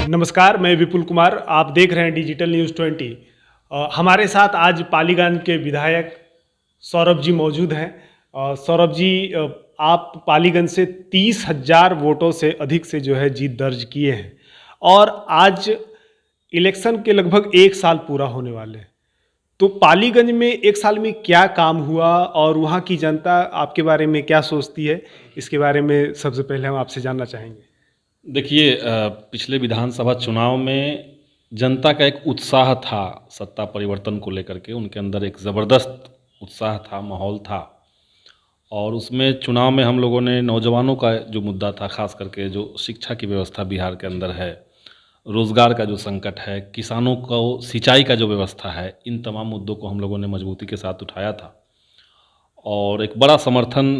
नमस्कार, मैं विपुल कुमार। आप देख रहे हैं डिजिटल न्यूज़ 20। हमारे साथ आज पालीगंज के विधायक सौरभ जी मौजूद हैं। सौरभ जी, आप पालीगंज से 30,000 वोटों से अधिक से जो है जीत दर्ज किए हैं और आज इलेक्शन के लगभग एक साल पूरा होने वाले हैं। तो पालीगंज में एक साल में क्या काम हुआ और वहाँ की जनता आपके बारे में क्या सोचती है, इसके बारे में सबसे पहले हम आपसे जानना चाहेंगे। देखिए, पिछले विधानसभा चुनाव में जनता का एक उत्साह था सत्ता परिवर्तन को लेकर के। उनके अंदर एक ज़बरदस्त उत्साह था, माहौल था। और उसमें चुनाव में हम लोगों ने नौजवानों का जो मुद्दा था, ख़ास करके जो शिक्षा की व्यवस्था बिहार के अंदर है, रोज़गार का जो संकट है, किसानों को सिंचाई का जो व्यवस्था है, इन तमाम मुद्दों को हम लोगों ने मजबूती के साथ उठाया था। और एक बड़ा समर्थन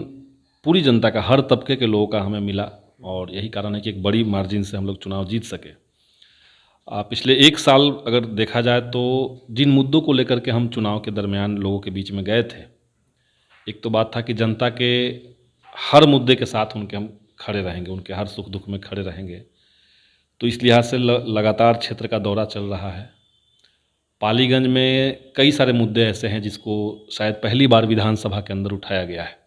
पूरी जनता का, हर तबके के लोगों का हमें मिला और यही कारण है कि एक बड़ी मार्जिन से हम लोग चुनाव जीत सके। पिछले एक साल अगर देखा जाए तो जिन मुद्दों को लेकर के हम चुनाव के दरमियान लोगों के बीच में गए थे, एक तो बात था कि जनता के हर मुद्दे के साथ उनके हम खड़े रहेंगे, उनके हर सुख दुख में खड़े रहेंगे। तो इस लिहाज से लगातार क्षेत्र का दौरा चल रहा है। पालीगंज में कई सारे मुद्दे ऐसे हैं जिसको शायद पहली बार विधानसभा के अंदर उठाया गया है।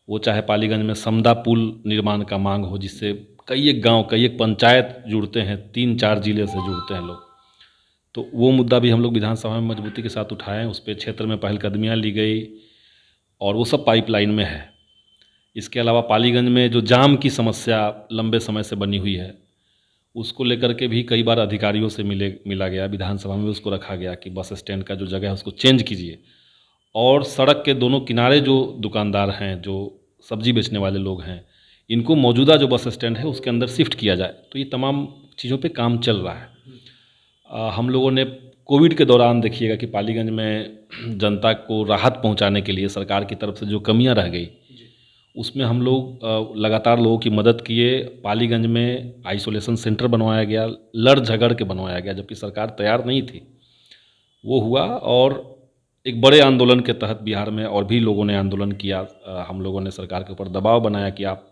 वो चाहे पालीगंज में समदा पुल निर्माण का मांग हो, जिससे कई एक गांव, कई एक पंचायत जुड़ते हैं, 3-4 जिले से जुड़ते हैं लोग। तो वो मुद्दा भी हम लोग विधानसभा में मजबूती के साथ उठाएं, उस पर क्षेत्र में पहलकदमियाँ ली गई और वो सब पाइपलाइन में है। इसके अलावा पालीगंज में जो जाम की समस्या लंबे समय से बनी हुई है, उसको लेकर के भी कई बार अधिकारियों से मिला गया। विधानसभा में उसको रखा गया कि बस स्टैंड का जो जगह है उसको चेंज कीजिए और सड़क के दोनों किनारे जो दुकानदार हैं, जो सब्जी बेचने वाले लोग हैं, इनको मौजूदा जो बस स्टैंड है उसके अंदर शिफ्ट किया जाए। तो ये तमाम चीज़ों पे काम चल रहा है। हम लोगों ने कोविड के दौरान देखिएगा कि पालीगंज में जनता को राहत पहुंचाने के लिए सरकार की तरफ से जो कमियां रह गई, उसमें हम लोग लगातार लोगों की मदद किए। पालीगंज में आइसोलेशन सेंटर बनवाया गया, लड़ झगड़ के बनवाया गया, जबकि सरकार तैयार नहीं थी। वो हुआ और एक बड़े आंदोलन के तहत बिहार में और भी लोगों ने आंदोलन किया। हम लोगों ने सरकार के ऊपर दबाव बनाया कि आप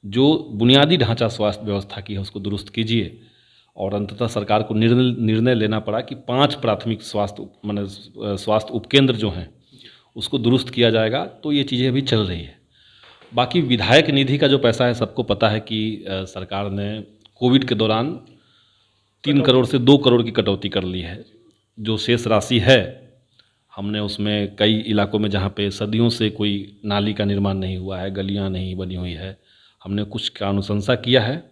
जो बुनियादी ढांचा स्वास्थ्य व्यवस्था की है उसको दुरुस्त कीजिए। और अंततः सरकार को निर्णय लेना पड़ा कि 5 प्राथमिक स्वास्थ्य उपकेंद्र जो हैं उसको दुरुस्त किया जाएगा। तो ये चीज़ें अभी चल रही है। बाकी विधायक निधि का जो पैसा है, सबको पता है कि सरकार ने कोविड के दौरान 3 करोड़ से 2 करोड़ की कटौती कर ली है। जो शेष राशि है, हमने उसमें कई इलाकों में जहाँ पे सदियों से कोई नाली का निर्माण नहीं हुआ है, गलियाँ नहीं बनी हुई है, हमने कुछ का अनुशंसा किया है।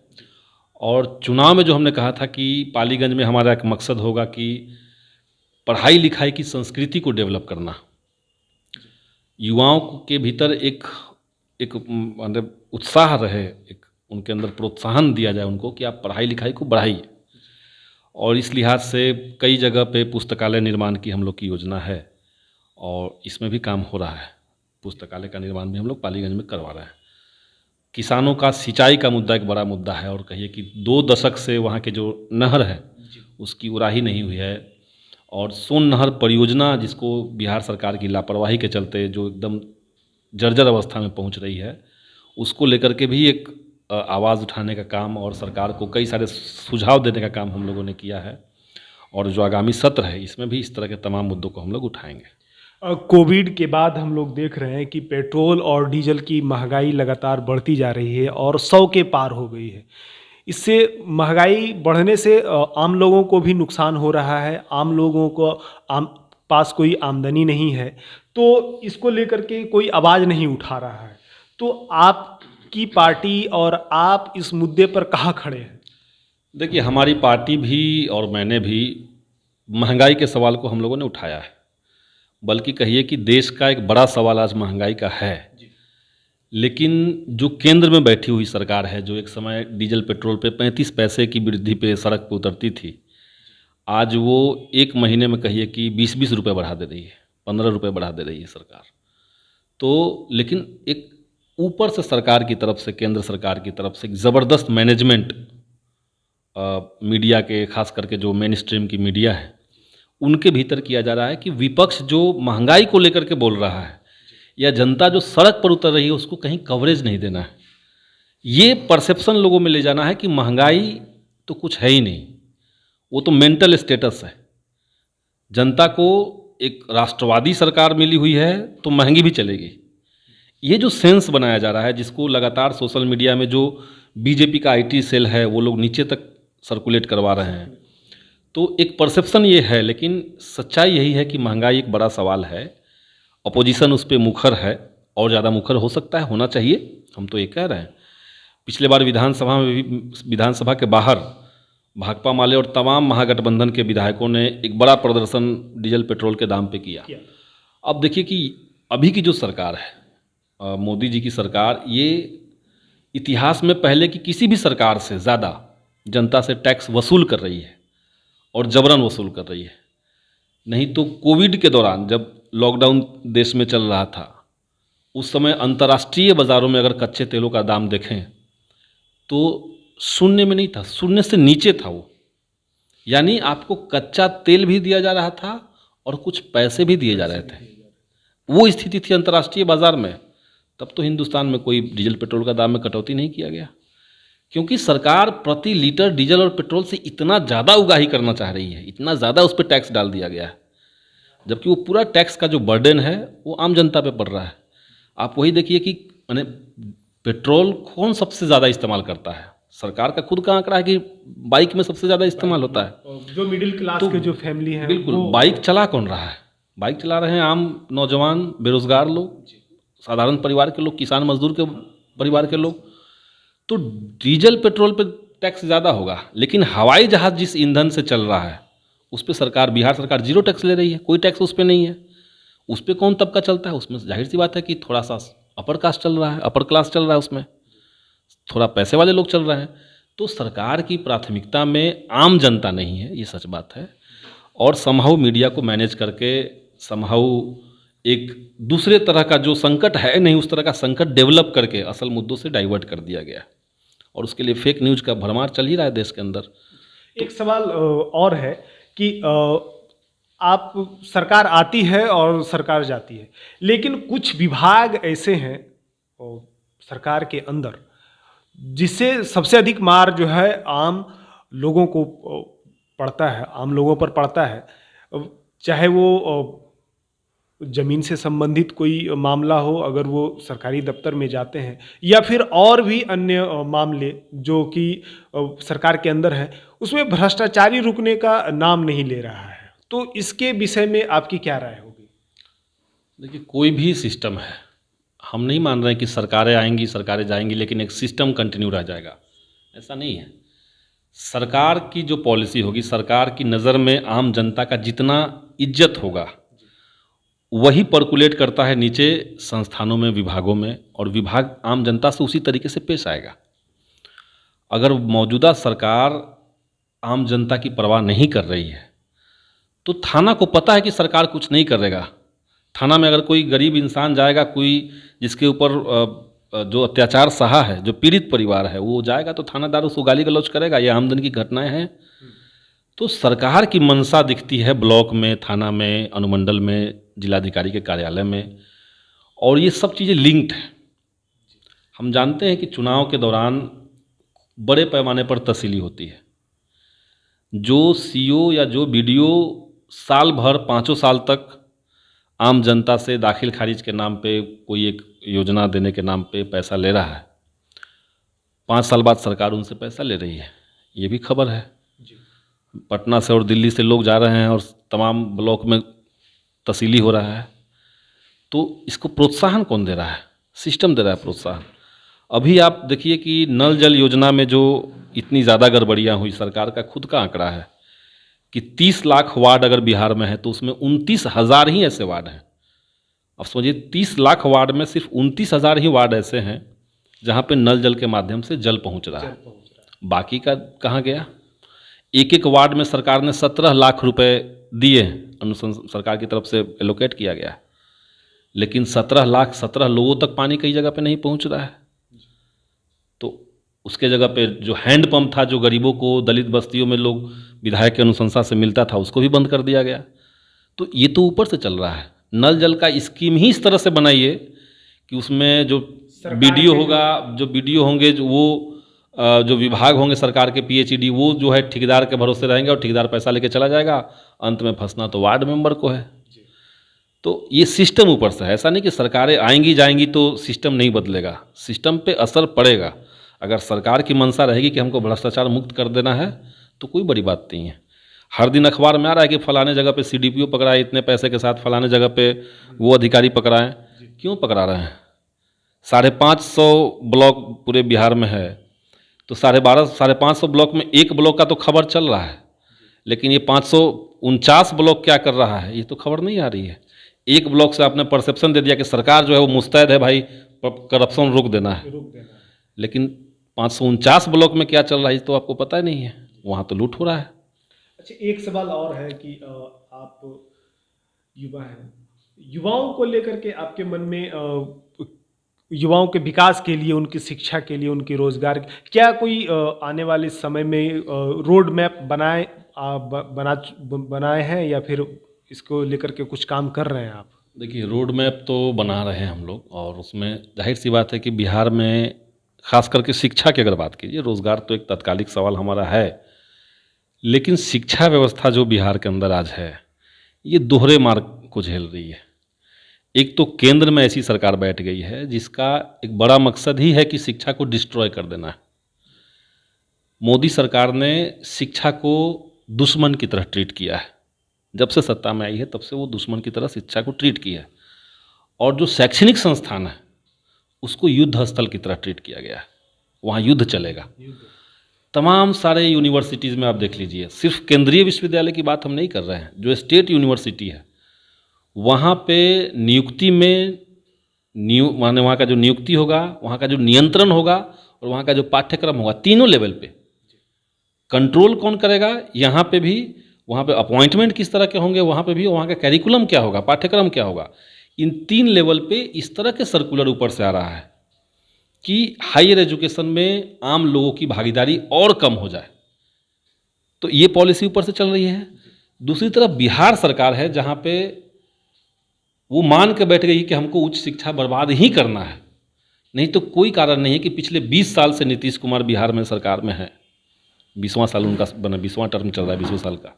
और चुनाव में जो हमने कहा था कि पालीगंज में हमारा एक मकसद होगा कि पढ़ाई लिखाई की संस्कृति को डेवलप करना, युवाओं के भीतर एक मतलब उत्साह रहे, एक उनके अंदर प्रोत्साहन दिया जाए उनको कि आप पढ़ाई लिखाई को बढ़ाइए। और इस लिहाज से कई जगह पे पुस्तकालय निर्माण की हम लोग की योजना है और इसमें भी काम हो रहा है। पुस्तकालय का निर्माण भी हम लोग पालीगंज में करवा रहे हैं। किसानों का सिंचाई का मुद्दा एक बड़ा मुद्दा है और कहिए कि 2 दशक से वहाँ के जो नहर है उसकी उराही नहीं हुई है। और सोन नहर परियोजना, जिसको बिहार सरकार की लापरवाही के चलते जो एकदम जर्जर अवस्था में पहुँच रही है, उसको लेकर के भी एक आवाज़ उठाने का काम और सरकार को कई सारे सुझाव देने का काम हम लोगों ने किया है। और जो आगामी सत्र है इसमें भी इस तरह के तमाम मुद्दों को हम लोग उठाएंगे। कोविड के बाद हम लोग देख रहे हैं कि पेट्रोल और डीजल की महंगाई लगातार बढ़ती जा रही है और 100 के पार हो गई है। इससे महंगाई बढ़ने से आम लोगों को भी नुकसान हो रहा है। आम लोगों को पास कोई आमदनी नहीं है, तो इसको लेकर के कोई आवाज़ नहीं उठा रहा है। तो आपकी पार्टी और आप इस मुद्दे पर कहाँ खड़े हैं? देखिए, हमारी पार्टी भी और मैंने भी महंगाई के सवाल को हम लोगों ने उठाया है। बल्कि कहिए कि देश का एक बड़ा सवाल आज महंगाई का है। लेकिन जो केंद्र में बैठी हुई सरकार है, जो एक समय डीजल पेट्रोल पे 35 पैसे की वृद्धि पे सड़क पे उतरती थी, आज वो एक महीने में कहिए कि 20-20 रुपये बढ़ा दे रही है, 15 रुपये बढ़ा दे रही है सरकार। तो लेकिन एक ऊपर से सरकार की तरफ से, केंद्र सरकार की तरफ से एक ज़बरदस्त मैनेजमेंट मीडिया के, खास करके जो मेन स्ट्रीम की मीडिया है उनके भीतर किया जा रहा है कि विपक्ष जो महंगाई को लेकर के बोल रहा है या जनता जो सड़क पर उतर रही है उसको कहीं कवरेज नहीं देना है। ये परसेप्शन लोगों में ले जाना है कि महंगाई तो कुछ है ही नहीं, वो तो मेंटल स्टेटस है। जनता को एक राष्ट्रवादी सरकार मिली हुई है तो महंगी भी चलेगी, ये जो सेंस बनाया जा रहा है, जिसको लगातार सोशल मीडिया में जो बीजेपी का आईटी सेल है वो लोग नीचे तक सर्कुलेट करवा रहे हैं, तो एक परसेप्शन ये है। लेकिन सच्चाई यही है कि महंगाई एक बड़ा सवाल है, अपोजिशन उस पर मुखर है, और ज़्यादा मुखर हो सकता है, होना चाहिए, हम तो ये कह रहे हैं। पिछले बार विधानसभा में भी, विधानसभा के बाहर भाकपा माले और तमाम महागठबंधन के विधायकों ने एक बड़ा प्रदर्शन डीजल पेट्रोल के दाम पे किया। अब देखिए कि अभी की जो सरकार है, मोदी जी की सरकार, ये इतिहास में पहले की किसी भी सरकार से ज़्यादा जनता से टैक्स वसूल कर रही है, और जबरन वसूल कर रही है। नहीं तो कोविड के दौरान जब लॉकडाउन देश में चल रहा था, उस समय अंतर्राष्ट्रीय बाज़ारों में अगर कच्चे तेलों का दाम देखें तो शून्य में नहीं था, शून्य से नीचे था वो। यानी आपको कच्चा तेल भी दिया जा रहा था और कुछ पैसे भी दिए जा रहे थे, वो स्थिति थी अंतर्राष्ट्रीय बाज़ार में। तब तो हिंदुस्तान में कोई डीजल पेट्रोल का दाम में कटौती नहीं किया गया, क्योंकि सरकार प्रति लीटर डीजल और पेट्रोल से इतना ज़्यादा उगाही करना चाह रही है, इतना ज़्यादा उस पर टैक्स डाल दिया गया है, जबकि वो पूरा टैक्स का जो बर्डन है वो आम जनता पे पड़ रहा है। आप वही देखिए कि माने पेट्रोल कौन सबसे ज़्यादा इस्तेमाल करता है। सरकार का खुद का आंकड़ा है कि बाइक में सबसे ज़्यादा इस्तेमाल होता है। जो मिडिल क्लास के जो फैमिली है, बिल्कुल, बाइक चला कौन रहा है? बाइक चला रहे हैं आम नौजवान, बेरोजगार लोग, साधारण परिवार के लोग, किसान मजदूर के परिवार के लोग। तो डीजल पेट्रोल पे टैक्स ज़्यादा होगा, लेकिन हवाई जहाज़ जिस ईंधन से चल रहा है उस पर सरकार, बिहार सरकार जीरो टैक्स ले रही है, कोई टैक्स उस पर नहीं है। उस पर कौन तबका चलता है? उसमें जाहिर सी बात है कि थोड़ा सा अपर कास्ट चल रहा है, अपर क्लास चल रहा है, उसमें थोड़ा पैसे वाले लोग चल रहे हैं। तो सरकार की प्राथमिकता में आम जनता नहीं है, ये सच बात है। और समहाउ मीडिया को मैनेज करके समहाउ एक दूसरे तरह का जो संकट है नहीं, उस तरह का संकट डेवलप करके असल मुद्दों से डाइवर्ट कर दिया गया, और उसके लिए फेक न्यूज़ का भरमार चल ही रहा है देश के अंदर। एक सवाल और है कि आप, सरकार आती है और सरकार जाती है, लेकिन कुछ विभाग ऐसे हैं सरकार के अंदर जिससे सबसे अधिक मार जो है आम लोगों को पड़ता है, आम लोगों पर पड़ता है। चाहे वो ज़मीन से संबंधित कोई मामला हो, अगर वो सरकारी दफ्तर में जाते हैं, या फिर और भी अन्य मामले जो कि सरकार के अंदर है, उसमें भ्रष्टाचारी रुकने का नाम नहीं ले रहा है। तो इसके विषय में आपकी क्या राय होगी? देखिए, कोई भी सिस्टम है, हम नहीं मान रहे हैं कि सरकारें आएंगी, सरकारें जाएंगी, लेकिन एक सिस्टम कंटिन्यू रह जाएगा, ऐसा नहीं है। सरकार की जो पॉलिसी होगी, सरकार की नज़र में आम जनता का जितना इज्जत होगा वही पर्कुलेट करता है नीचे संस्थानों में, विभागों में, और विभाग आम जनता से उसी तरीके से पेश आएगा। अगर मौजूदा सरकार आम जनता की परवाह नहीं कर रही है तो थाना को पता है कि सरकार कुछ नहीं करेगा। थाना में अगर कोई गरीब इंसान जाएगा, कोई जिसके ऊपर जो अत्याचार सहा है, जो पीड़ित परिवार है, वो जाएगा तो थानादार उसको गाली गलौज करेगा। ये आमदनी की घटनाएं हैं। तो सरकार की मंशा दिखती है ब्लॉक में, थाना में, अनुमंडल में, जिलाधिकारी के कार्यालय में, और ये सब चीज़ें लिंक्ड हैं। हम जानते हैं कि चुनाव के दौरान बड़े पैमाने पर तहसीली होती है। जो सीओ या जो बीडीओ साल भर, 5 साल तक आम जनता से दाखिल खारिज के नाम पे, कोई एक योजना देने के नाम पे पैसा ले रहा है, 5 साल बाद सरकार उनसे पैसा ले रही है, ये भी खबर है। पटना से और दिल्ली से लोग जा रहे हैं और तमाम ब्लॉक में तहसीली हो रहा है। तो इसको प्रोत्साहन कौन दे रहा है? सिस्टम दे रहा है प्रोत्साहन। अभी आप देखिए कि नल जल योजना में जो इतनी ज़्यादा गड़बड़ियाँ हुई, सरकार का खुद का आंकड़ा है कि 30 लाख वार्ड अगर बिहार में है तो उसमें 29,000 ही ऐसे वार्ड हैं। अब समझिए, 30 लाख वार्ड में सिर्फ 29,000 ही वार्ड ऐसे हैं जहाँ पे नल जल के माध्यम से जल पहुँच रहा है। बाकी का कहाँ गया? एक एक वार्ड में सरकार ने 17 लाख रुपए दिए, सरकार की तरफ से एलोकेट किया गया, लेकिन 17 लोगों तक पानी कई जगह पे नहीं पहुंच रहा है। तो उसके जगह पे जो हैंडपंप था, जो गरीबों को, दलित बस्तियों में लोग विधायक के अनुशंसा से मिलता था, उसको भी बंद कर दिया गया। तो ये तो ऊपर से चल रहा है। नल जल का स्कीम ही इस तरह से बनाइए कि उसमें जो बीडीओ होगा, जो बीडीओ होंगे, जो वो जो विभाग होंगे सरकार के पीएचईडी, वो जो है ठेकेदार के भरोसे रहेंगे और ठेकेदार पैसा लेके चला जाएगा, अंत में फंसना तो वार्ड मेंबर को है। तो ये सिस्टम ऊपर से है, ऐसा नहीं कि सरकारें आएंगी जाएंगी तो सिस्टम नहीं बदलेगा, सिस्टम पे असर पड़ेगा। अगर सरकार की मंशा रहेगी कि हमको भ्रष्टाचार मुक्त कर देना है तो कोई बड़ी बात नहीं है। हर दिन अखबार में आ रहा है कि फलाने जगह पे सीडीपीओ पकड़ा है इतने पैसे के साथ, फलाने जगह पे वो अधिकारी पकड़ा है। क्यों पकड़ा रहे हैं? 550 ब्लॉक पूरे बिहार में है, तो 550 ब्लॉक में एक ब्लॉक का तो खबर चल रहा है, लेकिन ये 549 ब्लॉक क्या कर रहा है ये तो खबर नहीं आ रही है। एक ब्लॉक से आपने परसेप्शन दे दिया कि सरकार जो है वो मुस्तैद है, भाई करप्शन रोक देना है, लेकिन 549 ब्लॉक में क्या चल रहा है तो आपको पता ही नहीं है, वहाँ तो लूट हो रहा है। अच्छा, एक सवाल और है कि आप युवा हैं, युवाओं को लेकर के आपके मन में युवाओं के विकास के लिए, उनकी शिक्षा के लिए, उनके रोजगार क्या कोई आने वाले समय में रोड मैप बनाए हैं या फिर इसको लेकर के कुछ काम कर रहे हैं आप? देखिए, रोड मैप तो बना रहे हैं हम लोग, और उसमें जाहिर सी बात है कि बिहार में खास करके शिक्षा की अगर बात कीजिए, रोजगार तो एक तात्कालिक सवाल हमारा है, लेकिन शिक्षा व्यवस्था जो बिहार के अंदर आज है ये दोहरे मार्ग को झेल रही है। एक तो केंद्र में ऐसी सरकार बैठ गई है जिसका एक बड़ा मकसद ही है कि शिक्षा को डिस्ट्रॉय कर देना है। मोदी सरकार ने शिक्षा को दुश्मन की तरह ट्रीट किया है, जब से सत्ता में आई है तब से वो दुश्मन की तरह शिक्षा को ट्रीट किया है, और जो शैक्षणिक संस्थान है उसको युद्ध स्थल की तरह ट्रीट किया गया है, वहाँ युद्ध चलेगा। तमाम सारे यूनिवर्सिटीज़ में आप देख लीजिए, सिर्फ केंद्रीय विश्वविद्यालय की बात हम नहीं कर रहे हैं, जो स्टेट यूनिवर्सिटी है वहाँ पे नियुक्ति में माने वहाँ का जो नियुक्ति होगा, वहाँ का जो नियंत्रण होगा और वहाँ का जो पाठ्यक्रम होगा, तीनों लेवल पे कंट्रोल कौन करेगा, यहाँ पे भी, वहाँ पे अपॉइंटमेंट किस तरह के होंगे, वहाँ पे भी, वहाँ का कैरिकुलम क्या होगा, पाठ्यक्रम क्या होगा, इन 3 लेवल पे इस तरह के सर्कुलर ऊपर से आ रहा है कि हायर एजुकेशन में आम लोगों की भागीदारी और कम हो जाए। तो ये पॉलिसी ऊपर से चल रही है। दूसरी तरफ बिहार सरकार है जहाँ पे वो मान के बैठ गई कि हमको उच्च शिक्षा बर्बाद ही करना है, नहीं तो कोई कारण नहीं है कि पिछले 20 साल से नीतीश कुमार बिहार में सरकार में है, 20वां साल उनका बना, 20वां टर्म चल रहा है, 20वें साल का।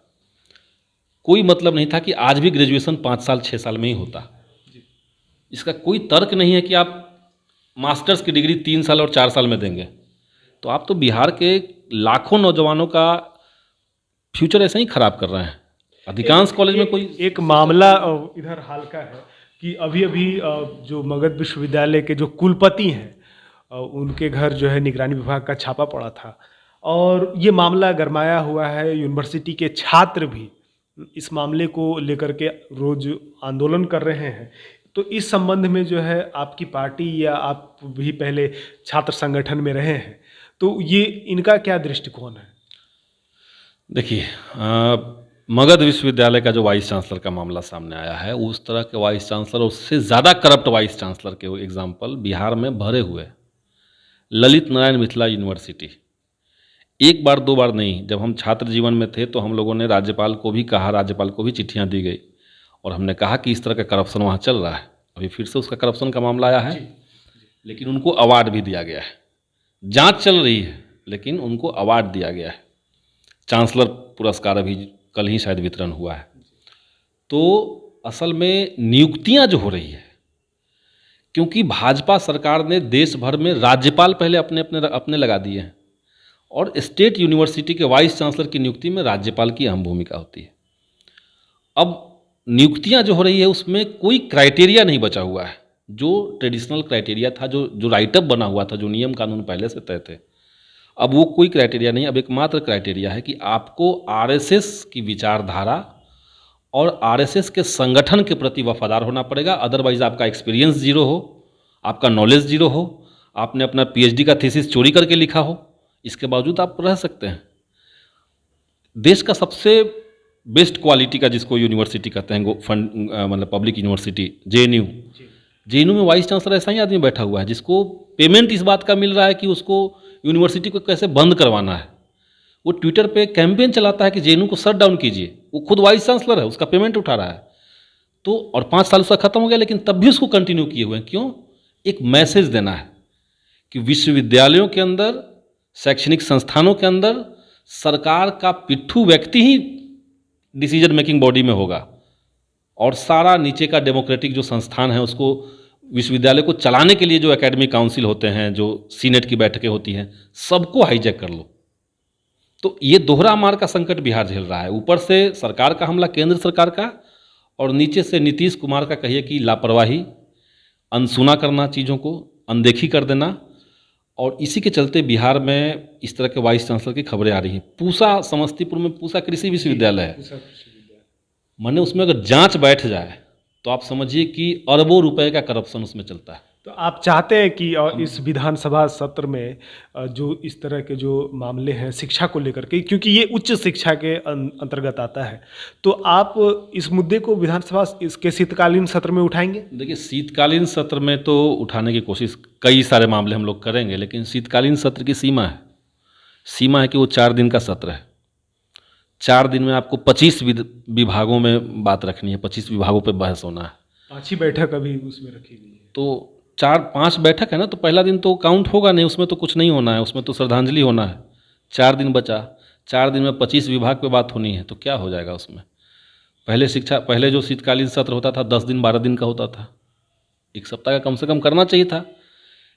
कोई मतलब नहीं था कि आज भी ग्रेजुएशन 5 साल 6 साल में ही होता। इसका कोई तर्क नहीं है कि आप मास्टर्स की डिग्री 3 साल और 4 साल में देंगे। तो आप तो बिहार के लाखों नौजवानों का फ्यूचर ऐसे ही खराब कर रहे हैं। अधिकांश कॉलेज में कोई एक मामला इधर हाल का है कि अभी जो मगध विश्वविद्यालय के जो कुलपति हैं उनके घर जो है निगरानी विभाग का छापा पड़ा था, और ये मामला गरमाया हुआ है। यूनिवर्सिटी के छात्र भी इस मामले को लेकर के रोज आंदोलन कर रहे हैं। तो इस संबंध में जो है आपकी पार्टी या आप भी पहले छात्र संगठन में रहे हैं, तो ये इनका क्या दृष्टिकोण है? देखिए, मगध विश्वविद्यालय का जो वाइस चांसलर का मामला सामने आया है, उस तरह के वाइस चांसलर, उससे ज़्यादा करप्ट वाइस चांसलर के एग्जाम्पल बिहार में भरे हुए। ललित नारायण मिथिला यूनिवर्सिटी, एक बार 2 बार नहीं, जब हम छात्र जीवन में थे तो हम लोगों ने राज्यपाल को भी कहा, राज्यपाल को भी चिट्ठियां दी गई और हमने कहा कि इस तरह का करप्शन वहाँ चल रहा है। अभी फिर से उसका करप्शन का मामला आया है, लेकिन उनको अवार्ड भी दिया गया है। जांच चल रही है लेकिन उनको अवार्ड दिया गया है। चांसलर पुरस्कार अभी कल ही शायद वितरण हुआ है। तो असल में नियुक्तियां जो हो रही है, क्योंकि भाजपा सरकार ने देश भर में राज्यपाल पहले अपने लगा दिए हैं, और स्टेट यूनिवर्सिटी के वाइस चांसलर की नियुक्ति में राज्यपाल की अहम भूमिका होती है। अब नियुक्तियां जो हो रही है उसमें कोई क्राइटेरिया नहीं बचा हुआ है, जो ट्रेडिशनल क्राइटेरिया था, जो राइटअप बना हुआ था, जो नियम कानून पहले से तय थे। अब वो कोई क्राइटेरिया नहीं, अब एकमात्र क्राइटेरिया है कि आपको आरएसएस की विचारधारा और आरएसएस के संगठन के प्रति वफादार होना पड़ेगा। अदरवाइज आपका एक्सपीरियंस जीरो हो, आपका नॉलेज जीरो हो, आपने अपना पीएचडी का थीसिस चोरी करके लिखा हो, इसके बावजूद आप रह सकते हैं। देश का सबसे बेस्ट क्वालिटी का, जिसको यूनिवर्सिटी कहते हैं, फंड मतलब पब्लिक यूनिवर्सिटी, जेएनयू में वाइस चांसलर ऐसा ही आदमी बैठा हुआ है जिसको पेमेंट इस बात का मिल रहा है कि उसको यूनिवर्सिटी को कैसे बंद करवाना है। वो ट्विटर पे कैंपेन चलाता है कि जेएनयू को शट डाउन कीजिए, वो खुद वाइस चांसलर है, उसका पेमेंट उठा रहा है। तो और 5 साल उसका खत्म हो गया, लेकिन तब भी उसको कंटिन्यू किए हुए हैं। क्यों? एक मैसेज देना है कि विश्वविद्यालयों के अंदर शैक्षणिक संस्थानों के अंदर सरकार का पिट्ठू व्यक्ति ही डिसीजन मेकिंग बॉडी में होगा और सारा नीचे का डेमोक्रेटिक जो संस्थान है उसको, विश्वविद्यालय को चलाने के लिए जो एकेडमिक काउंसिल होते हैं, जो सीनेट की बैठकें होती हैं, सबको हाईजैक कर लो। तो ये दोहरा मार का संकट बिहार झेल रहा है। ऊपर से सरकार का हमला, केंद्र सरकार का, और नीचे से नीतीश कुमार का कहिए कि लापरवाही, अनसुना करना, चीज़ों को अनदेखी कर देना। और इसी के चलते बिहार में इस तरह के वाइस चांसलर की खबरें आ रही हैं। पूसा, समस्तीपुर में पूसा कृषि विश्वविद्यालय है, माने उसमें अगर जांच बैठ जाए तो आप समझिए कि अरबों रुपए का करप्शन उसमें चलता है। तो आप चाहते हैं कि इस विधानसभा सत्र में जो इस तरह के जो मामले हैं शिक्षा को लेकर के, क्योंकि ये उच्च शिक्षा के अंतर्गत आता है, तो आप इस मुद्दे को विधानसभा इसके शीतकालीन सत्र में उठाएंगे? देखिए, शीतकालीन सत्र में तो उठाने की कोशिश कई सारे मामले हम लोग करेंगे, लेकिन शीतकालीन सत्र की सीमा है कि वो 4 दिन का सत्र है। 4 दिन में आपको 25 विभागों में बात रखनी है, 25 विभागों पे बहस होना है। 5 ही बैठक अभी उसमें रखी हुई है, तो 4-5 बैठक है ना, तो पहला दिन तो काउंट होगा नहीं, उसमें तो कुछ नहीं होना है, उसमें तो श्रद्धांजलि होना है। 4 दिन बचा, 4 दिन में 25 विभाग पे बात होनी है, तो क्या हो जाएगा उसमें? पहले जो शीतकालीन सत्र होता था 10 दिन 12 दिन का होता था, 1 सप्ताह का कम से कम करना चाहिए था।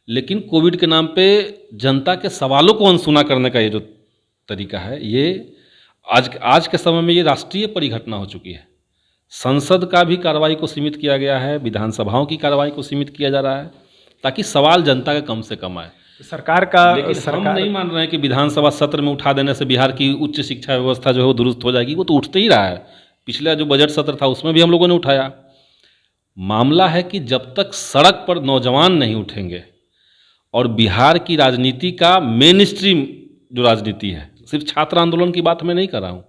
लेकिन कोविड के नाम पे जनता के सवालों को अनसुना करने का ये जो तरीका है, ये आज के समय में ये राष्ट्रीय परिघटना हो चुकी है। संसद का भी कार्रवाई को सीमित किया गया है, विधानसभाओं की कार्रवाई को सीमित किया जा रहा है, ताकि सवाल जनता का कम से कम आए। सरकार का, लेकिन हम नहीं मान रहे हैं कि विधानसभा सत्र में उठा देने से बिहार की उच्च शिक्षा व्यवस्था जो है वो दुरुस्त हो जाएगी। वो तो उठते ही रहा है। पिछला जो बजट सत्र था उसमें भी हम लोगों ने उठाया। मामला है कि जब तक सड़क पर नौजवान नहीं उठेंगे और बिहार की राजनीति का मेन स्ट्रीम जो राजनीति है, सिर्फ छात्र आंदोलन की बात मैं नहीं कर रहा हूँ,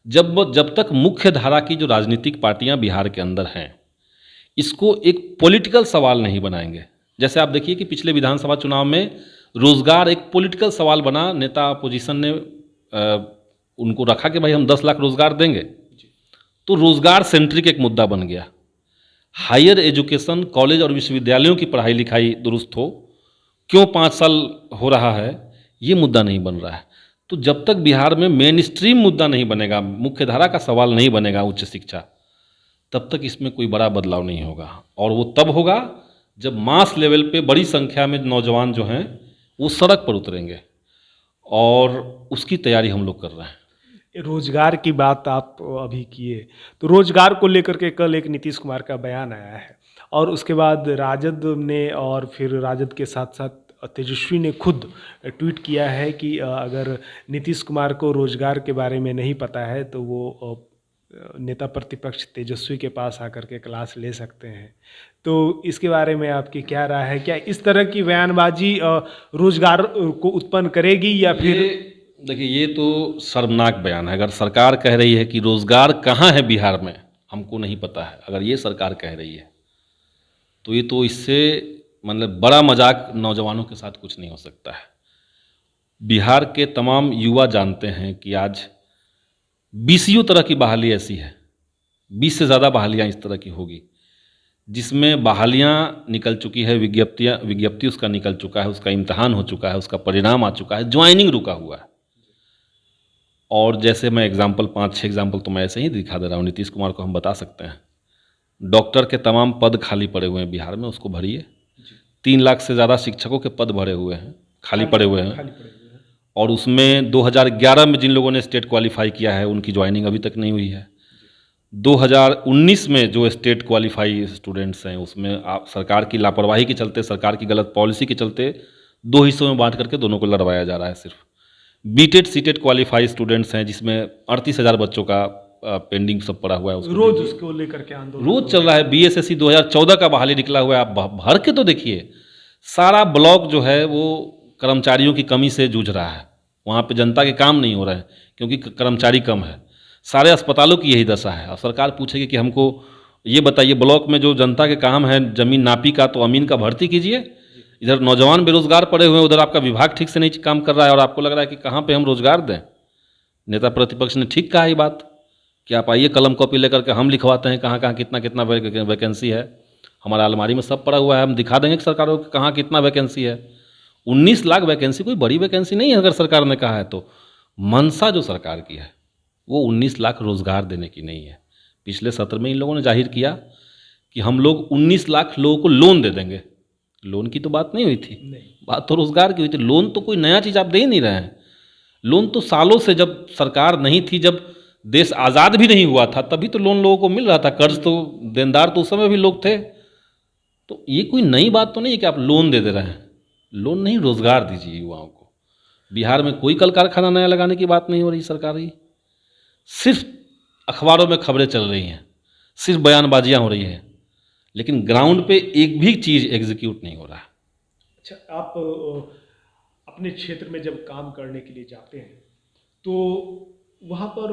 जब तक मुख्य धारा की जो राजनीतिक पार्टियां बिहार के अंदर हैं, इसको एक पॉलिटिकल सवाल नहीं बनाएंगे। जैसे आप देखिए कि पिछले विधानसभा चुनाव में रोजगार एक पॉलिटिकल सवाल बना, नेता अपोजिशन ने उनको रखा कि भाई हम 10 लाख रोजगार देंगे, तो रोजगार सेंट्रिक एक मुद्दा बन गया। हायर एजुकेशन, कॉलेज और विश्वविद्यालयों की पढ़ाई लिखाई दुरुस्त हो, क्यों 5 साल हो रहा है, ये मुद्दा नहीं बन रहा है। तो जब तक बिहार में मेन स्ट्रीम मुद्दा नहीं बनेगा, मुख्य धारा का सवाल नहीं बनेगा उच्च शिक्षा, तब तक इसमें कोई बड़ा बदलाव नहीं होगा। और वो तब होगा जब मास लेवल पे बड़ी संख्या में नौजवान जो हैं वो सड़क पर उतरेंगे, और उसकी तैयारी हम लोग कर रहे हैं। रोजगार की बात आप अभी किए, तो रोजगार को लेकर के कल एक नीतीश कुमार का बयान आया है, और उसके बाद राजद ने और फिर राजद के साथ साथ तेजस्वी ने खुद ट्वीट किया है कि अगर नीतीश कुमार को रोजगार के बारे में नहीं पता है तो वो नेता प्रतिपक्ष तेजस्वी के पास आकर के क्लास ले सकते हैं। तो इसके बारे में आपकी क्या राय है? क्या इस तरह की बयानबाजी रोजगार को उत्पन्न करेगी या फिर? देखिए, ये तो शर्मनाक बयान है। अगर सरकार कह रही है कि रोजगार कहाँ है बिहार में हमको नहीं पता है, अगर ये सरकार कह रही है तो ये तो इससे मतलब बड़ा मजाक नौजवानों के साथ कुछ नहीं हो सकता है। बिहार के तमाम युवा जानते हैं कि आज 20 तरह की बहाली ऐसी है, 20 से ज़्यादा बहालियाँ इस तरह की होगी, जिसमें बहालियाँ निकल चुकी है, विज्ञप्ति उसका निकल चुका है, उसका इम्तहान हो चुका है, उसका परिणाम आ चुका है, ज्वाइनिंग रुका हुआ है। और जैसे मैं एग्जाम्पल 5-6 एग्जाम्पल तो मैं ऐसे ही दिखा दे रहा हूँ, नीतीश कुमार को हम बता सकते हैं। डॉक्टर के तमाम पद खाली पड़े हुए हैं बिहार में, उसको भरिए। 3 लाख से ज़्यादा शिक्षकों के पद भरे हुए हैं, खाली पड़े हुए हैं, और उसमें 2011 में जिन लोगों ने स्टेट क्वालिफाई किया है उनकी ज्वाइनिंग अभी तक नहीं हुई है। 2019 में जो स्टेट क्वालिफाई स्टूडेंट्स हैं उसमें सरकार की लापरवाही के चलते, सरकार की गलत पॉलिसी के चलते 2 हिस्सों में बांट करके दोनों को लड़वाया जा रहा है। सिर्फ बीटेड सीटेड क्वालिफाई स्टूडेंट्स हैं जिसमें 38,000 बच्चों का पेंडिंग सब पड़ा हुआ है। रोज उसको लेकर के आंदोलन रोज चल रहा है। बीएसएससी 2014 का बहाली निकला हुआ है, आप भर के तो देखिए। सारा ब्लॉक जो है वो कर्मचारियों की कमी से जूझ रहा है, वहाँ पे जनता के काम नहीं हो रहे हैं क्योंकि कर्मचारी कम है। सारे अस्पतालों की यही दशा है। और सरकार पूछेगी कि हमको ये बताइए, ब्लॉक में जो जनता के काम है जमीन नापी का, तो अमीन का भर्ती कीजिए। इधर नौजवान बेरोजगार पड़े हुए हैं, उधर आपका विभाग ठीक से नहीं काम कर रहा है, और आपको लग रहा है कि कहाँ पे हम रोजगार दें। नेता प्रतिपक्ष ने ठीक कहा ये बात कि आप आइए कलम कॉपी लेकर के, हम लिखवाते हैं कहाँ कहाँ कितना कितना वैकेंसी है। हमारा अलमारी में सब पड़ा हुआ है, हम दिखा देंगे कि सरकारों को कहाँ कितना वैकेंसी है। 19 लाख वैकेंसी कोई बड़ी वैकेंसी नहीं है अगर सरकार ने कहा है तो। मंशा जो सरकार की है वो 19 लाख रोजगार देने की नहीं है। पिछले सत्र में इन लोगों ने जाहिर किया कि हम लोग 19 लाख लोगों को लोन दे देंगे। लोन की तो बात नहीं हुई थी, बात तो रोजगार की हुई थी। लोन तो कोई नया चीज़ आप दे ही नहीं रहे हैं। लोन तो सालों से, जब सरकार नहीं थी, जब देश आज़ाद भी नहीं हुआ था, तभी तो लोन लोगों को मिल रहा था। कर्ज तो, देनदार तो उस समय भी लोग थे। तो ये कोई नई बात तो नहीं है कि आप लोन दे रहे हैं। लोन नहीं, रोजगार दीजिए युवाओं को। बिहार में कोई कल कारखाना नया लगाने की बात नहीं हो रही सरकारी। सिर्फ अखबारों में खबरें चल रही हैं, सिर्फ बयानबाजियां हो रही हैं, लेकिन ग्राउंड पे एक भी चीज़ एग्जीक्यूट नहीं हो रहा है। अच्छा, आप अपने क्षेत्र में जब काम करने के लिए जाते हैं तो वहाँ पर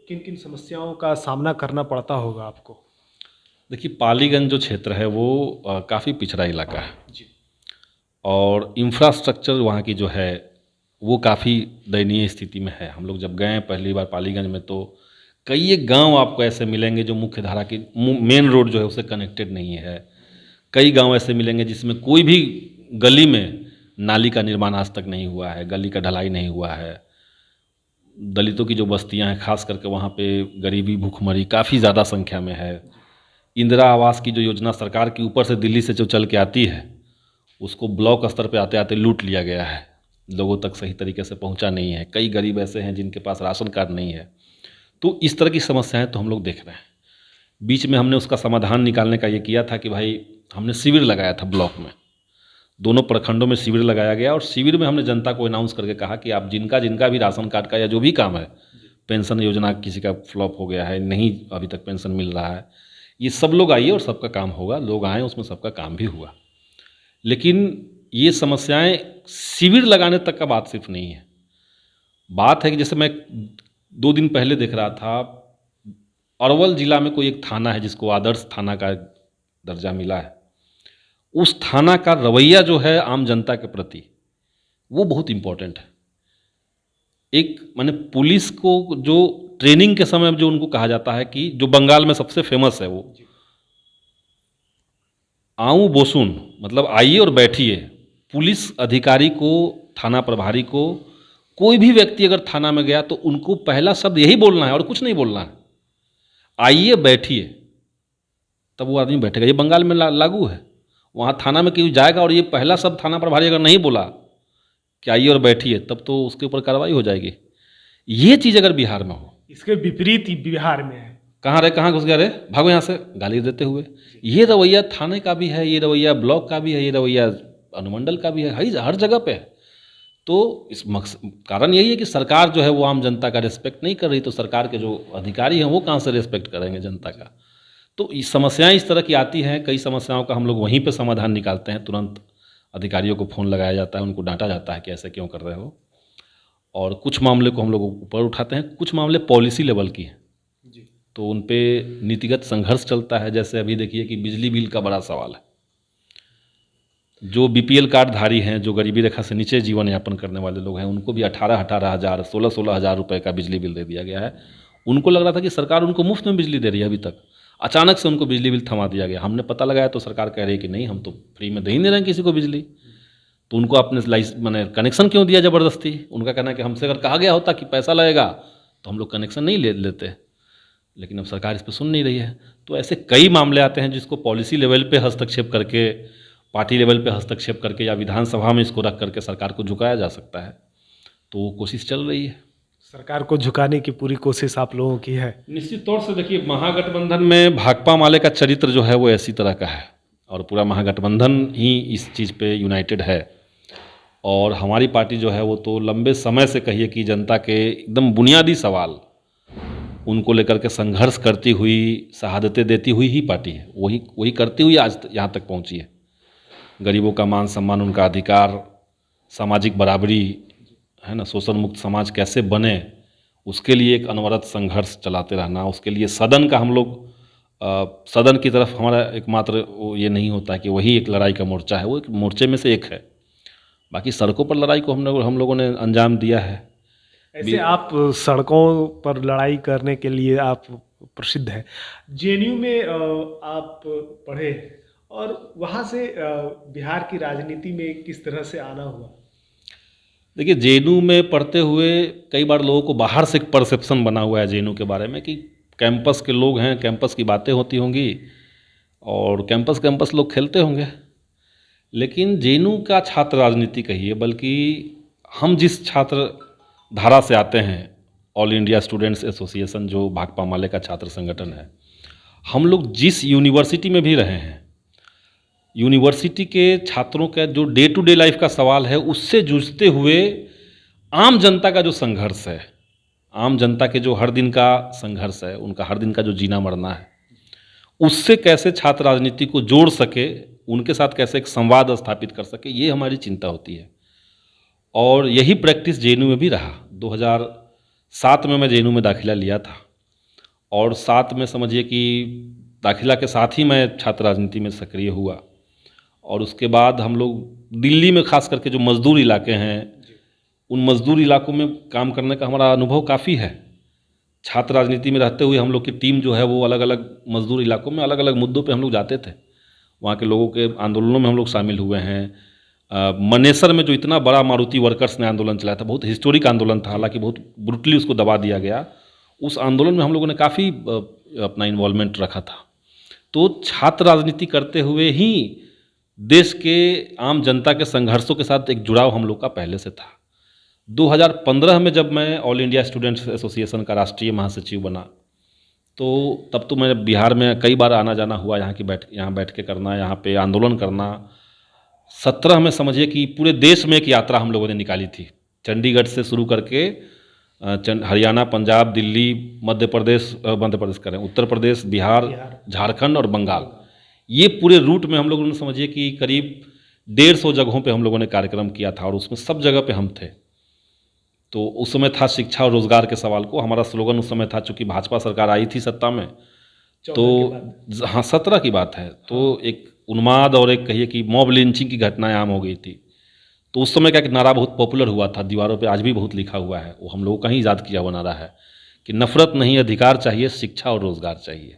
किन किन समस्याओं का सामना करना पड़ता होगा आपको? देखिए, पालीगंज जो क्षेत्र है वो काफ़ी पिछड़ा इलाका है जी। और इंफ्रास्ट्रक्चर वहाँ की जो है वो काफ़ी दयनीय स्थिति में है। हम लोग जब गए पहली बार पालीगंज में तो कई एक गांव आपको ऐसे मिलेंगे जो मुख्य धारा की मेन रोड जो है उससे कनेक्टेड नहीं है। कई गांव ऐसे मिलेंगे जिसमें कोई भी गली में नाली का निर्माण आज तक नहीं हुआ है, गली का ढलाई नहीं हुआ है। दलितों की जो बस्तियां हैं, खास करके वहाँ पे गरीबी भूखमरी काफ़ी ज़्यादा संख्या में है। इंदिरा आवास की जो योजना सरकार की ऊपर से दिल्ली से जो चल के आती है उसको ब्लॉक स्तर पे आते आते लूट लिया गया है, लोगों तक सही तरीके से पहुंचा नहीं है। कई गरीब ऐसे हैं जिनके पास राशन कार्ड नहीं है। तो इस तरह की समस्याएं तो हम लोग देख रहे हैं। बीच में हमने उसका समाधान निकालने का ये किया था कि भाई हमने शिविर लगाया था ब्लॉक में, दोनों प्रखंडों में शिविर लगाया गया और शिविर में हमने जनता को अनाउंस करके कहा कि आप जिनका जिनका भी राशन कार्ड का या जो भी काम है, पेंशन योजना किसी का फ्लॉप हो गया है, नहीं अभी तक पेंशन मिल रहा है, ये सब लोग आइए और सबका काम होगा। लोग आए, उसमें सबका काम भी हुआ। लेकिन ये समस्याएं शिविर लगाने तक का बात सिर्फ नहीं है। बात है कि जैसे मैं 2 दिन पहले देख रहा था, अरवल जिला में कोई एक थाना है जिसको आदर्श थाना का दर्जा मिला है। उस थाना का रवैया जो है आम जनता के प्रति वो बहुत इम्पोर्टेंट है। एक माने पुलिस को जो ट्रेनिंग के समय जो उनको कहा जाता है कि जो बंगाल में सबसे फेमस है वो आऊँ बोसुन, मतलब आइए और बैठिए। पुलिस अधिकारी को, थाना प्रभारी को, कोई भी व्यक्ति अगर थाना में गया तो उनको पहला शब्द यही बोलना है और कुछ नहीं बोलना है, आइए बैठिए, तब वो आदमी बैठेगा। ये बंगाल में लागू है। वहाँ थाना में कोई जाएगा और ये पहला शब्द थाना प्रभारी अगर नहीं बोला कि आइए और बैठिए, तब तो उसके ऊपर कार्रवाई हो जाएगी। ये चीज़ अगर बिहार में हो, इसके विपरीत ही बिहार में है। कहाँ रहे, कहाँ घुस गया रे, भागो यहाँ से, गाली देते हुए। ये रवैया थाने का भी है, ये रवैया ब्लॉक का भी है, ये रवैया अनुमंडल का भी है, हर जगह पे है। तो इस कारण यही है कि सरकार जो है वो आम जनता का रिस्पेक्ट नहीं कर रही, तो सरकार के जो अधिकारी हैं वो कहाँ से रिस्पेक्ट करेंगे जनता का। तो ये समस्याएं इस तरह की आती हैं। कई समस्याओं का हम लोग वहीं पे समाधान निकालते हैं। तुरंत अधिकारियों को फ़ोन लगाया जाता है, उनको डांटा जाता है कि ऐसे क्यों कर रहे हो। और कुछ मामले को हम लोग ऊपर उठाते हैं, कुछ मामले पॉलिसी लेवल की हैं तो उन पे नीतिगत संघर्ष चलता है। जैसे अभी देखिए कि बिजली बिल का बड़ा सवाल है। जो बीपीएल कार्डधारी हैं, जो गरीबी रेखा से नीचे जीवन यापन करने वाले लोग हैं, उनको भी 18,000 16,000 हज़ार रुपये का बिजली बिल दे दिया गया है। उनको लग रहा था कि सरकार उनको मुफ्त में बिजली दे रही है, अभी तक अचानक से उनको बिजली बिल थमा दिया गया। हमने पता लगाया तो सरकार कह रही है कि नहीं, हम तो फ्री में दे ही नहीं रहे हैं किसी को बिजली। तो उनको अपने मैंने कनेक्शन क्यों दिया ज़बरदस्ती। उनका कहना है कि हमसे अगर कहा गया होता कि पैसा लगेगा तो हम लोग कनेक्शन नहीं लेते, लेकिन अब सरकार इस पर सुन नहीं रही है। तो ऐसे कई मामले आते हैं जिसको पॉलिसी लेवल पे हस्तक्षेप करके, पार्टी लेवल पे हस्तक्षेप करके या विधानसभा में इसको रख करके सरकार को झुकाया जा सकता है। तो वो कोशिश चल रही है। सरकार को झुकाने की पूरी कोशिश आप लोगों की है। निश्चित तौर से देखिए, महागठबंधन में भाकपा माले का चरित्र जो है वो ऐसी तरह का है और पूरा महागठबंधन ही इस चीज़ पे यूनाइटेड है। और हमारी पार्टी जो है वो तो लंबे समय से कहिए कि जनता के एकदम बुनियादी सवाल उनको लेकर के संघर्ष करती हुई, शहादतें देती हुई ही पार्टी है। वही करती हुई आज यहाँ तक पहुँची है। गरीबों का मान सम्मान, उनका अधिकार, सामाजिक बराबरी है ना, शोषण मुक्त समाज कैसे बने, उसके लिए एक अनवरत संघर्ष चलाते रहना। उसके लिए सदन का हम लोग सदन की तरफ हमारा एकमात्र ये नहीं होता है कि वही एक लड़ाई का मोर्चा है, वो एक मोर्चे में से एक है। बाकी सड़कों पर लड़ाई को हम लोगों ने अंजाम दिया है। ऐसे आप सड़कों पर लड़ाई करने के लिए आप प्रसिद्ध हैं। जेएनयू में आप पढ़े और वहाँ से बिहार की राजनीति में किस तरह से आना हुआ? देखिए, जेएनयू में पढ़ते हुए कई बार लोगों को बाहर से एक परसेप्शन बना हुआ है जेएनयू के बारे में कि कैंपस के लोग हैं, कैंपस की बातें होती होंगी और कैंपस कैंपस लोग खेलते होंगे। लेकिन जेएनयू का छात्र राजनीति कहिए, बल्कि हम जिस छात्र धारा से आते हैं, ऑल इंडिया स्टूडेंट्स एसोसिएशन जो भाकपा माले का छात्र संगठन है, हम लोग जिस यूनिवर्सिटी में भी रहे हैं, यूनिवर्सिटी के छात्रों का जो डे टू डे लाइफ का सवाल है, उससे जूझते हुए आम जनता का जो संघर्ष है, आम जनता के जो हर दिन का संघर्ष है, उनका हर दिन का जो जीना मरना है, उससे कैसे छात्र राजनीति को जोड़ सके, उनके साथ कैसे एक संवाद स्थापित कर सके, ये हमारी चिंता होती है। और यही प्रैक्टिस जेएनयू में भी रहा। 2007 में मैं जेएनयू में दाखिला लिया था और 7 में समझिए कि दाखिला के साथ ही मैं छात्र राजनीति में सक्रिय हुआ। और उसके बाद हम लोग दिल्ली में खास करके जो मज़दूर इलाके हैं, उन मज़दूर इलाकों में काम करने का हमारा अनुभव काफ़ी है। छात्र राजनीति में रहते हुए हम लोग की टीम जो है वो अलग अलग मज़दूर इलाकों में अलग अलग मुद्दों पे हम लोग जाते थे। वहाँ के लोगों के आंदोलनों में हम लोग शामिल हुए हैं। मनेसर में जो इतना बड़ा मारुति वर्कर्स ने आंदोलन चलाया था, बहुत हिस्टोरिक आंदोलन था, हालांकि बहुत ब्रुटली उसको दबा दिया गया। उस आंदोलन में हम लोगों ने काफ़ी अपना इन्वॉल्वमेंट रखा था। तो छात्र राजनीति करते हुए ही देश के आम जनता के संघर्षों के साथ एक जुड़ाव हम लोग का पहले से था। 2015 में जब मैं ऑल इंडिया स्टूडेंट्स एसोसिएशन का राष्ट्रीय महासचिव बना, तो तब तो मैं बिहार में कई बार आना जाना हुआ, यहाँ बैठ के करना, यहाँ पे आंदोलन करना। 17 में समझिए कि पूरे देश में एक यात्रा हम लोगों ने निकाली थी, चंडीगढ़ से शुरू करके हरियाणा, पंजाब, दिल्ली, मध्य प्रदेश करें, उत्तर प्रदेश, बिहार, झारखंड और बंगाल, ये पूरे रूट में हम लोगों ने समझिए कि करीब 150 जगहों पे हम लोगों ने कार्यक्रम किया था और उसमें सब जगह पे हम थे। तो उस समय था शिक्षा और रोजगार के सवाल को, हमारा स्लोगन उस समय था, चूँकि भाजपा सरकार आई थी सत्ता में, तो हाँ 17 की बात है, तो एक उन्माद और एक कहिए कि मॉब लिंचिंग की घटनाएं आम हो गई थी। तो उस समय का एक नारा बहुत पॉपुलर हुआ था, दीवारों पे आज भी बहुत लिखा हुआ है, वो हम लोगों का ही ईजाद किया हुआ नारा है कि नफरत नहीं, अधिकार चाहिए, शिक्षा और रोजगार चाहिए।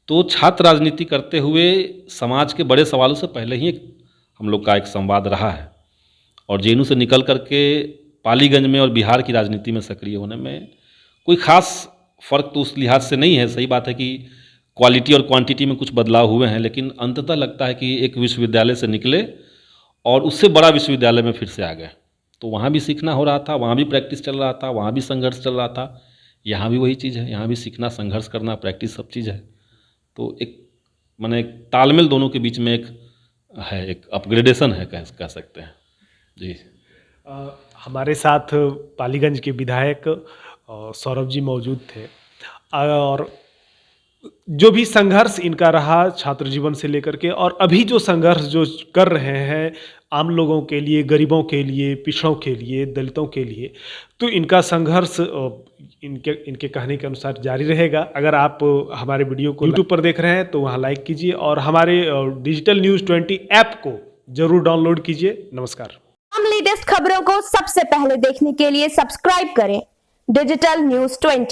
तो छात्र राजनीति करते हुए समाज के बड़े सवालों से पहले ही हम लोग का एक संवाद रहा है। और जेएनयू से निकल करके पालीगंज में और बिहार की राजनीति में सक्रिय होने में कोई ख़ास फ़र्क तो उस लिहाज से नहीं है। सही बात है कि क्वालिटी और क्वांटिटी में कुछ बदलाव हुए हैं, लेकिन अंततः लगता है कि एक विश्वविद्यालय से निकले और उससे बड़ा विश्वविद्यालय में फिर से आ गए। तो वहाँ भी सीखना हो रहा था, वहाँ भी प्रैक्टिस चल रहा था, वहाँ भी संघर्ष चल रहा था। यहाँ भी वही चीज़ है, यहाँ भी सीखना, संघर्ष करना, प्रैक्टिस सब चीज़ है। तो एक माने एक तालमेल दोनों के बीच में एक है, एक अपग्रेडेशन है कह सकते हैं जी। हमारे साथ पालीगंज के विधायक सौरभ जी मौजूद थे और जो भी संघर्ष इनका रहा छात्र जीवन से लेकर के, और अभी जो संघर्ष जो कर रहे हैं आम लोगों के लिए, गरीबों के लिए, पिछड़ों के लिए, दलितों के लिए, तो इनका संघर्ष इनके कहने के अनुसार जारी रहेगा। अगर आप हमारे वीडियो को यूट्यूब पर देख रहे हैं तो वहाँ लाइक कीजिए और हमारे डिजिटल न्यूज़ 20 ऐप को जरूर डाउनलोड कीजिए। नमस्कार। हम लेटेस्ट खबरों को सबसे पहले देखने के लिए सब्सक्राइब करें डिजिटल न्यूज़ 20।